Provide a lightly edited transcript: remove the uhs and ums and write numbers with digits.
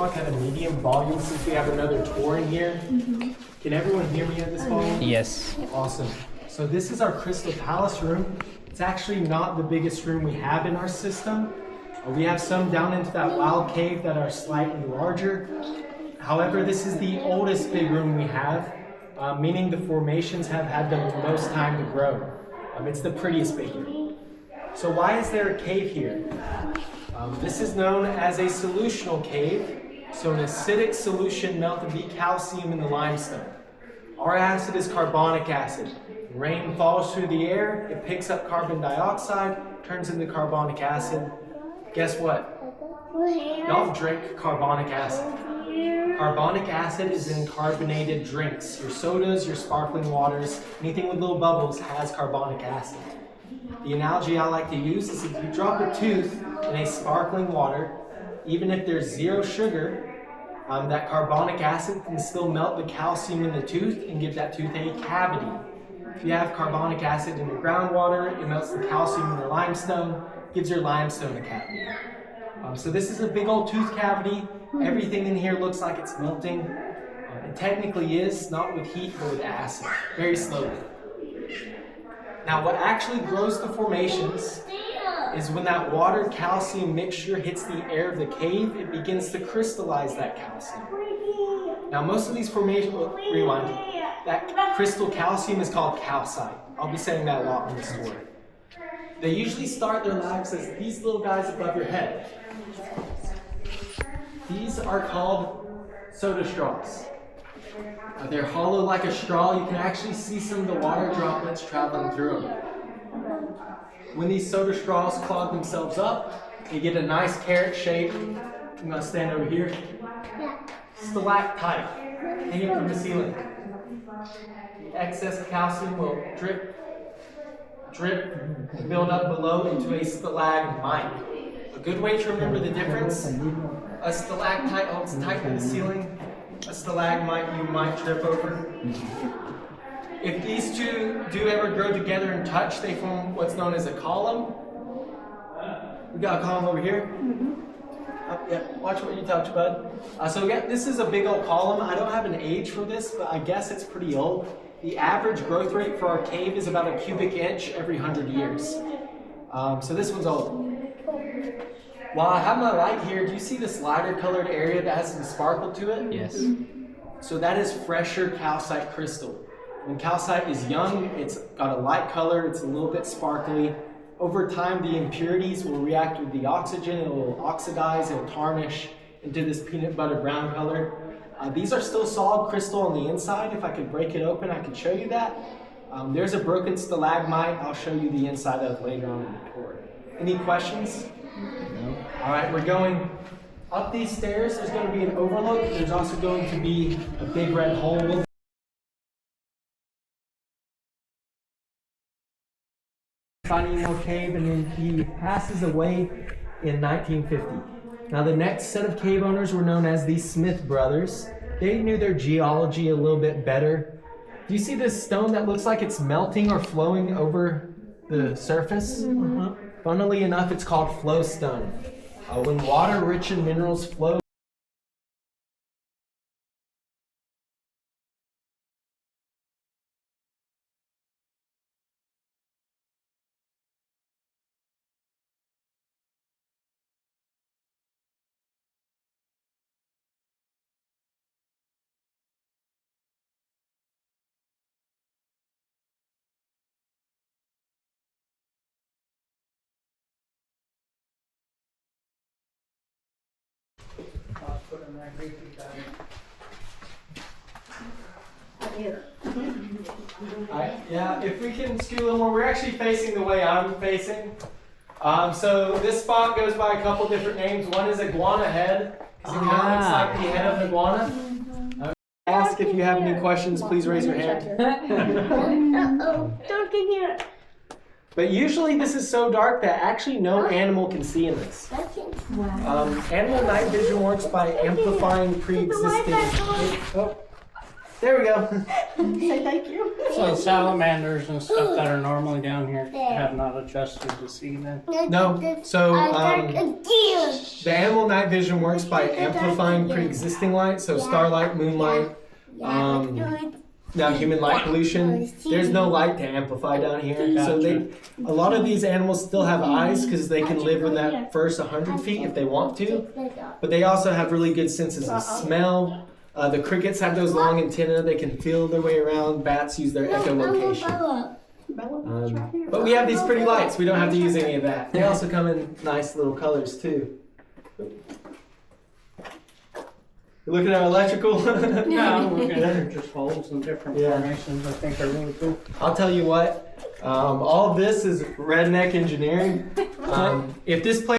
talk at a medium volume since we have another tour in here. Can everyone hear me at this volume? Yes. Awesome. So this is our Crystal Palace room. It's actually not the biggest room we have in our system. We have some down into that wild cave that are slightly larger. However, this is the oldest big room we have, meaning the formations have had the most time to grow. It's the prettiest big room. So why is there a cave here? This is known as a solutional cave. So an acidic solution melted the calcium in the limestone. Our acid is carbonic acid. Rain falls through the air, it picks up carbon dioxide, turns into carbonic acid. Guess what? Y'all drink carbonic acid. Carbonic acid is in carbonated drinks. Your sodas, your sparkling waters, anything with little bubbles has carbonic acid. The analogy I like to use is if you drop a tooth in a sparkling water, even if there's zero sugar, that carbonic acid can still melt the calcium in the tooth and give that tooth a cavity. If you have carbonic acid in your groundwater, it melts the calcium in your limestone, gives your limestone a cavity. So this is a big old tooth cavity. Everything in here looks like it's melting. It technically is, not with heat, but with acid, very slowly. Now what actually grows the formations is when that water calcium mixture hits the air of the cave, it begins to crystallize that calcium. Now most of these formations, rewind, that crystal calcium is called calcite. I'll be saying that a lot in the story. They usually start their lives as these little guys above your head. These are called soda straws. They're hollow like a straw. You can actually see some of the water droplets traveling through them. When these soda straws clog themselves up, you get a nice carrot shape. I'm going to stand over here. Stalactite hanging from the ceiling. The excess calcium will drip, build up below into a stalagmite. A good way to remember the difference, a stalactite holds tight to the ceiling, a stalagmite you might trip over. If these two do ever grow together and touch, they form what's known as a column. We got a column over here. Yep, watch what you touch, bud. So yeah, this is a big old column. I don't have an age for this, but I guess it's pretty old. The average growth rate for our cave is about a cubic inch every 100 years. So this one's old. While I have my light here, do you see this lighter colored area that has some sparkle to it? Yes. So that is fresher calcite crystal. When calcite is young, it's got a light color, it's a little bit sparkly. Over time, the impurities will react with the oxygen, it will oxidize, it will tarnish into this peanut butter brown color. These are still solid crystal on the inside. If I could break it open, I could show you that. There's a broken stalagmite. I'll show you the inside of later on in the tour. Any questions? No. All right, we're going up these stairs. There's going to be an overlook. There's also going to be a big red hole. Finding more cave, and then he passes away in 1950. Now the next set of cave owners were known as the Smith brothers. They knew their geology a little bit better. Do you see this stone that looks like it's melting or flowing over the surface? Funnily enough, it's called flowstone. When water-rich in minerals flow, yeah, if we can scoot a little more, we're actually facing the way I'm facing. So this spot goes by a couple different names. One is Iguana Head, because it kind of looks like the head of an iguana. Ask if you have any questions, please raise your hand. Don't get here. But usually this is so dark that actually no animal can see in this. Wow. Animal night vision works by amplifying pre-existing... There we go. Say thank you. So salamanders and stuff that are normally down here have not adjusted to see then? No. So the animal night vision works by amplifying pre-existing light. So starlight, moonlight, now human light pollution. There's no light to amplify down here. So a lot of these animals still have eyes because they can live in that first 100 feet if they want to. But they also have really good senses of smell. The crickets have those long antennae. They can feel their way around. Bats use their echolocation. But we have these pretty lights. We don't have to use any of that. They also come in nice little colors too. You looking at our electrical? Yeah, I'm looking at just holes in different formations. I think are really cool. I'll tell you what. All of this is redneck engineering. If this place